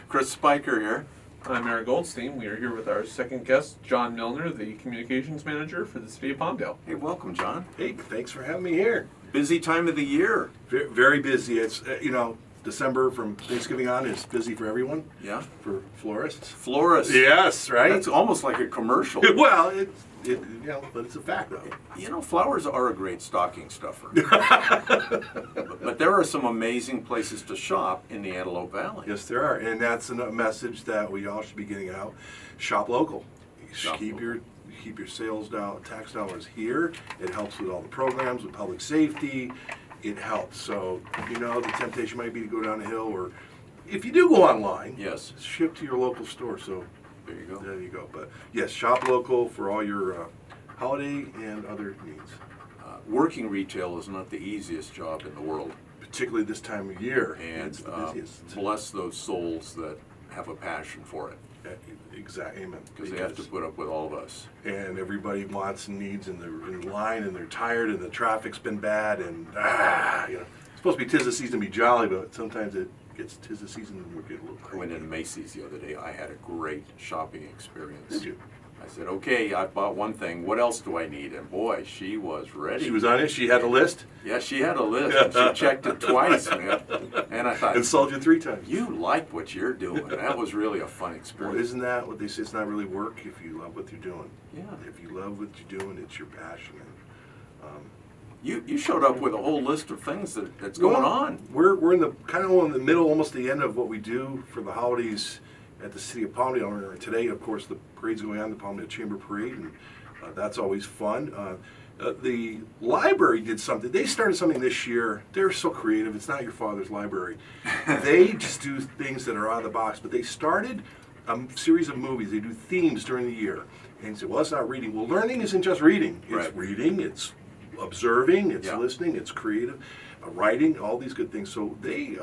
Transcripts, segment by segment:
Chris Spiker here. I'm Eric Goldstein. We are here with our second guest, John Mylnar, the Communications Manager for the City of Palmdale. Hey, welcome, John. Hey, thanks for having me here. Busy time of the year. Very busy. It's, December from Thanksgiving on is busy for everyone. Yeah. For florists. Florist. Yes, right? That's almost like a commercial. Well, but it's a fact, though. You know, flowers are a great stocking stuffer. but there are some amazing places to shop in the Antelope Valley. Yes, there are. And that's a message that we all should be getting out. Shop local. Keep your sales tax dollars here. It helps with all the programs, with public safety. It helps. So, the temptation might be to go down the hill, or if you do go online, yes, ship to your local store. So there you go. There you go. But yes, shop local for all your holiday and other needs. Working retail is not the easiest job in the world, particularly this time of year. And it's the busiest. Bless those souls that have a passion for it. Exactly, amen. Because they have to put up with all of us. And everybody wants and needs, and they're in line, and they're tired, and the traffic's been bad, and it's supposed to be 'tis the season to be jolly, but sometimes it gets 'tis the season and we're getting a little crazy. I went into Macy's the other day. I had a great shopping experience. Did you? I said, okay, I bought one thing. What else do I need? And boy, she was ready. She was on it? She had a list? Yeah, she had a list. And she checked it twice, man. And I thought, and sold you 3 times. You like what you're doing. That was really a fun experience. Well, isn't that what they say? It's not really work if you love what you're doing. Yeah. If you love what you're doing, it's your passion. You showed up with a whole list of things that's going on. We're in the kind of in the middle, almost the end of what we do for the holidays at the City of Palmdale. And today, of course, the parade's going on, the Palmdale Chamber Parade, and that's always fun. The library did something. They started something this year. They're so creative. It's not your father's library. They just do things that are out of the box. But they started a series of movies. They do themes during the year. And you say, well, it's not reading. Well, learning isn't just reading. It's right. Reading, it's observing, it's yeah. listening, it's creative, writing, all these good things. So they,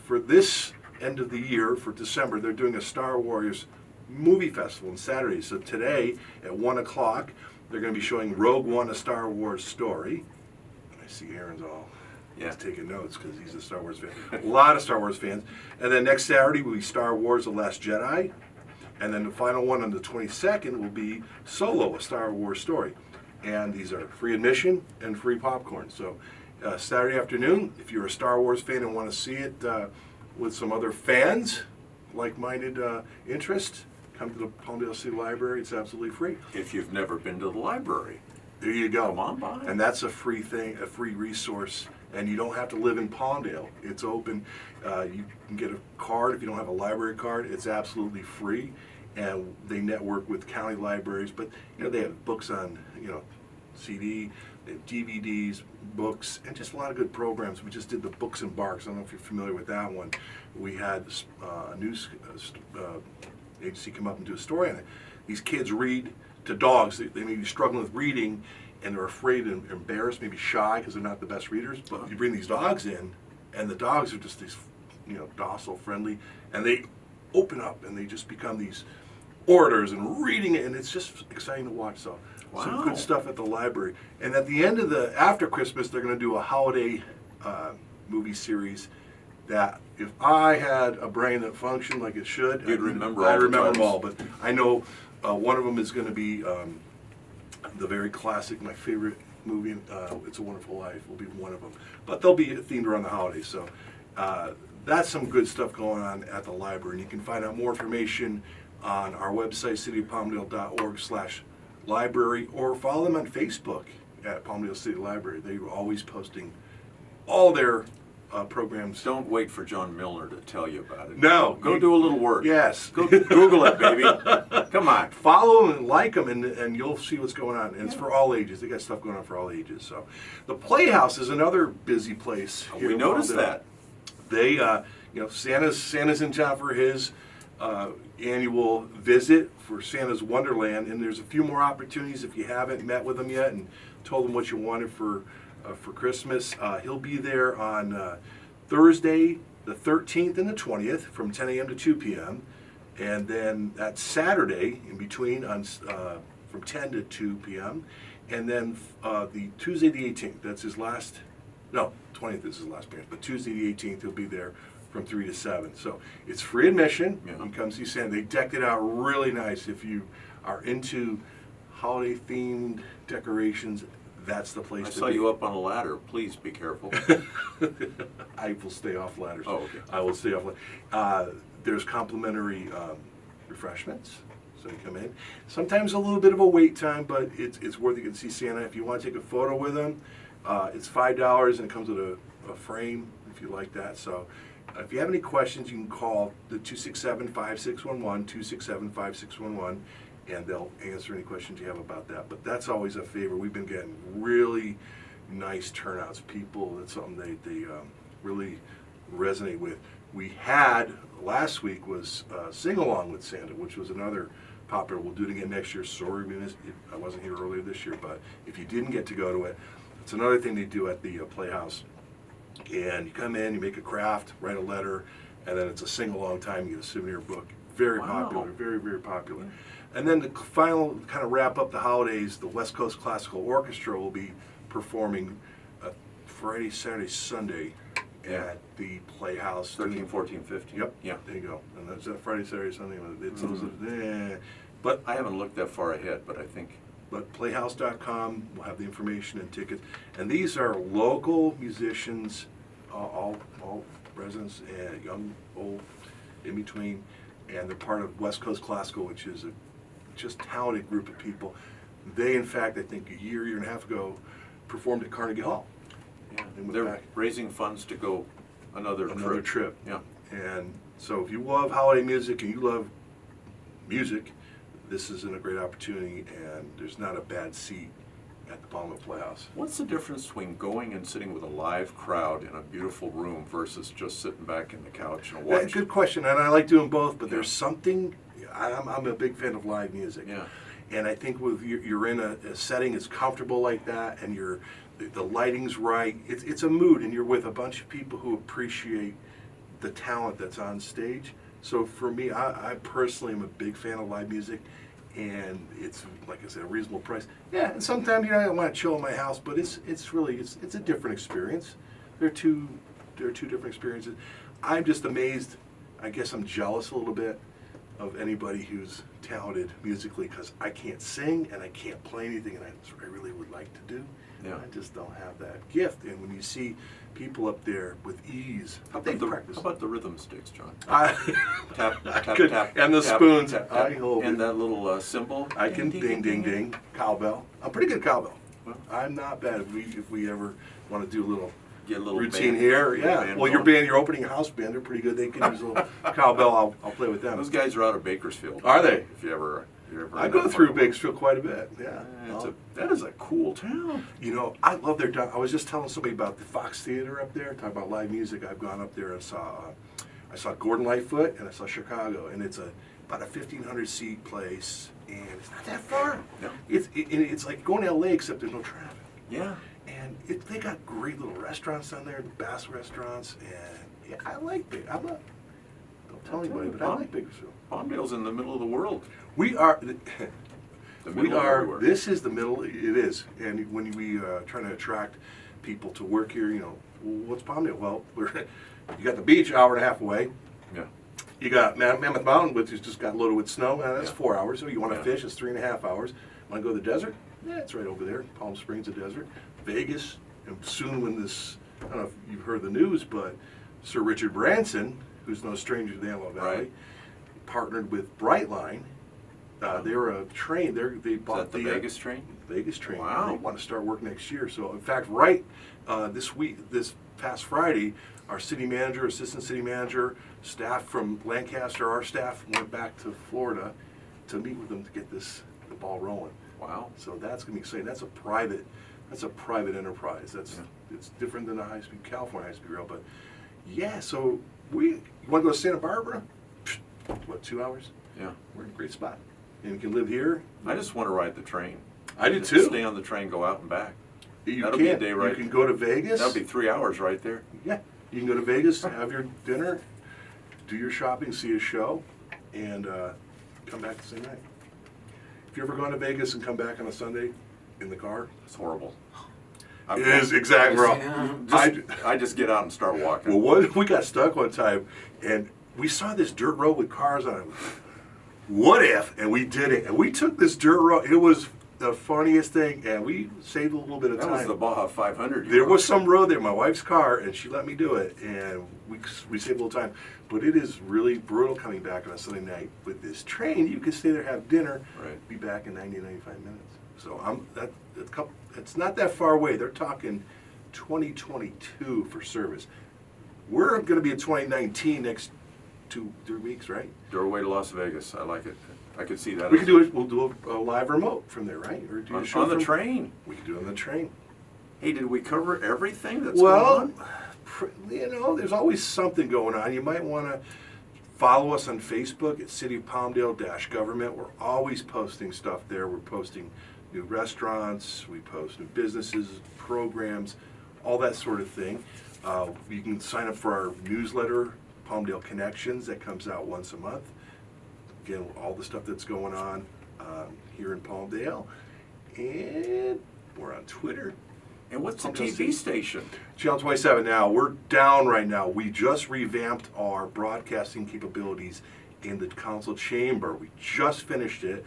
for this end of the year, for December, they're doing a Star Wars movie festival on Saturday. So today at 1 o'clock, they're going to be showing Rogue One, a Star Wars story. And I see Aaron's all he's taking notes because he's a Star Wars fan. A lot of Star Wars fans. And then next Saturday will be Star Wars, The Last Jedi. And then the final one on the 22nd will be Solo, a Star Wars story. And these are free admission and free popcorn. So Saturday afternoon, if you're a Star Wars fan and want to see it with some other fans, like-minded interest, come to the Palmdale City Library. It's absolutely free. If you've never been to the library. There you go. Come on by. And that's a free thing, a free resource. And you don't have to live in Palmdale. It's open. You can get a card if you don't have a library card. It's absolutely free. And they network with county libraries, but they have books on CD, they have DVDs, books, and just a lot of good programs. We just did the Books and Barks. I don't know if you're familiar with that one. We had a news agency come up and do a story on it. These kids read to dogs. They may be struggling with reading, and they're afraid and embarrassed, maybe shy because they're not the best readers. But you bring these dogs in, and the dogs are just these, docile, friendly, and they open up and they just become these orators and reading it, and it's just exciting to watch. So some good stuff at the library. And at the end of after Christmas, they're going to do a holiday movie series that if I had a brain that functioned like it should, you'd remember I remember them all. But I know one of them is going to be the very classic, my favorite movie, It's a Wonderful Life, will be one of them. But they'll be themed around the holidays. So that's some good stuff going on at the library. And you can find out more information on our website, cityofpalmdale.org/library, or follow them on Facebook at Palmdale City Library. They're always posting all their programs. Don't wait for John Mylnar to tell you about it. No. Go do a little work. Yes. Go Google it, baby. Come on. Follow them and like them, and you'll see what's going on. And it's for all ages. They got stuff going on for all ages. So the Playhouse is another busy place. We noticed that. They, Santa's in town for his annual visit for Santa's Wonderland, and there's a few more opportunities if you haven't met with him yet and told him what you wanted for Christmas. He'll be there on Thursday, the 13th and the 20th from 10 a.m. to 2 p.m. And then that Saturday in between on from 10 to 2 p.m. And then the Tuesday the 18th, that's his last, no, 20th is his last appearance, but Tuesday the 18th he'll be there from 3 to 7. So it's free admission. Yeah. You can come see Santa. They decked it out really nice. If you are into holiday themed decorations, that's the place I to saw be. you up on a ladder. Please be careful. I will stay off ladders. Oh, okay. I will stay off ladders. There's complimentary refreshments, so you come in. Sometimes a little bit of a wait time, but it's worth it. You can see Santa. If you want to take a photo with him, it's $5 and it comes with a frame if you like that. So if you have any questions, you can call the 267-5611, 267-5611, and they'll answer any questions you have about that. But that's always a favor. We've been getting really nice turnouts. People, that's something they really resonate with. We had, last week was Sing Along with Santa, which was another popular. We'll do it again next year. Sorry we missed it. I wasn't here earlier this year, but if you didn't get to go to it, it's another thing they do at the Playhouse. And you come in, you make a craft, write a letter, and then it's a sing-along time. You get a souvenir book. Very popular, very, very popular. And then the final kind of wrap up the holidays, the West Coast Classical Orchestra will be performing Friday, Saturday, Sunday at the Playhouse. 13, 14, 15. Yep. Yeah. There you go. And that's Friday, Saturday, Sunday. It's but I haven't looked that far ahead, but I think. But playhouse.com will have the information and tickets. And these are local musicians, all residents, young, old, in between. And they're part of West Coast Classical, which is a just talented group of people. They, in fact, I think a year and a half ago, performed at Carnegie Hall. Yeah, And went they're back. raising funds to go another Trip. Yeah. And so if you love holiday music and you love music, this isn't a great opportunity, and there's not a bad seat at the Palmdale Playhouse. What's the difference between going and sitting with a live crowd in a beautiful room versus just sitting back in the couch and Yeah, watching? good question, and I like doing both, but Yeah. there's something, I'm a big fan of live music. Yeah. And I think with you're in a setting that's comfortable like that, and the lighting's right, it's a mood, and you're with a bunch of people who appreciate the talent that's on stage. So for me, I personally am a big fan of live music, and it's, like I said, a reasonable price. Yeah, and sometimes I want to chill in my house, but it's a different experience. They're two different experiences. I'm just amazed. I guess I'm jealous a little bit of anybody who's talented musically, because I can't sing and I can't play anything, and I really would like to do. Yeah. I just don't have that gift. And when you see people up there with ease, How they about, practice. how about the rhythm sticks, John? I, Tap, tap, could- tap. and the tap, spoons. tap, I tap, hold and it. that little cymbal. I can ding, ding, ding, cowbell. I'm pretty good at cowbell. Well. I'm not bad. If we ever want to do a little Get a little routine band- here, little yeah. band Well, your going. band, your opening house band, they're pretty good. They can use a little cowbell. I'll play with them. Those guys are out of Bakersfield. Are they? If you ever I in go that through part of the world. Bakersfield quite a bit. Yeah. That is a cool town. You know, I love their. I was just telling somebody about the Fox Theater up there. Talking about live music. I've gone up there and I saw Gordon Lightfoot and I saw Chicago, and it's about a 1,500 seat place, and it's not that far. No. It's like going to LA, except there's no traffic. Yeah. And they got great little restaurants down there, the Bass restaurants, and yeah, I like it. Don't tell anybody, but I like Bakersfield. Palmdale's in the middle of the world. We are. The We middle of are. everywhere. This is the middle. It is, and when we trying to attract people to work here, what's Palmdale? Well, you got the beach, hour and a half away. Yeah. You got Mammoth Mountain, which has just got loaded with snow, and that's Yeah. 4 hours. So you want to Yeah. fish, it's 3.5 hours. Want to go to the desert? Yeah, it's right over there. Palm Springs, a desert. Vegas, and soon when this, I don't know if you've heard the news, but Sir Richard Branson, who's no stranger to the Antelope Valley, Right. partnered with Brightline. They were a train. They Is bought that the Vegas train? Vegas train. Wow. They want to start work next year. So, in fact, this past Friday, our city manager, assistant city manager, staff from Lancaster, our staff went back to Florida to meet with them to get the ball rolling. Wow. So that's going to be exciting. That's a private enterprise. It's different than the high-speed California high-speed rail. But yeah, so you want to go to Santa Barbara? What, 2 hours? Yeah. We're in a great spot. And you can live here. I just want to ride the train. I do Just too. Stay on the train, go out and back. You That'll can. be a day right You can go to Vegas. That'll be 3 hours right there. Yeah, you can go to Vegas, have your dinner, do your shopping, see a show, and come back the same night. If you ever gone to Vegas and come back on a Sunday in the car, It's horrible. I'm- It is exactly wrong. I just get out and start walking. Well, we got stuck one time, and we saw this dirt road with cars on it. What if? And we did it. And we took this dirt road. It was the funniest thing, and we saved a little bit of That time. was the Baja 500. you There rode. was some road there, my wife's car, and she let me do it, and we saved a little time. But it is really brutal coming back on a Sunday night with this train. You can stay there, have dinner, Right. be back in 90, 95 minutes. So it's not that far away. They're talking 2022 for service. We're going to be in 2019 next 2-3 weeks, right? Doorway to Las Vegas. I like it. I could see that. We can do it. We'll do a live remote from there, right? Or do a show on the from- train. We can do it on the train. Hey, did we cover everything that's Well, going on? there's always something going on. You might want to follow us on Facebook at City of Palmdale-Government. We're always posting stuff there. We're posting new restaurants, we post new businesses, programs, all that sort of thing. You can sign up for our newsletter, Palmdale Connections, that comes out once a month. Again, all the stuff that's going on here in Palmdale. And we're on Twitter. And what's the Palmdale TV City. station? Channel 27 now. We're down right now. We just revamped our broadcasting capabilities in the council chamber. We just finished it.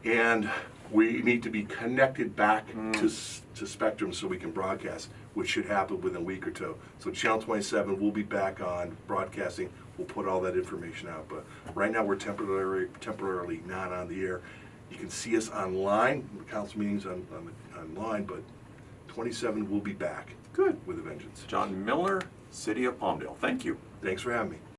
And we need to be connected back to Spectrum so we can broadcast, which should happen within a week or two. So Channel 27 will be back on broadcasting. We'll put all that information out. But right now we're temporarily not on the air. You can see us online, the council meetings online, but 27 will be back. Good. With a vengeance. John Mylnar, City of Palmdale. Thank you. Thanks for having me.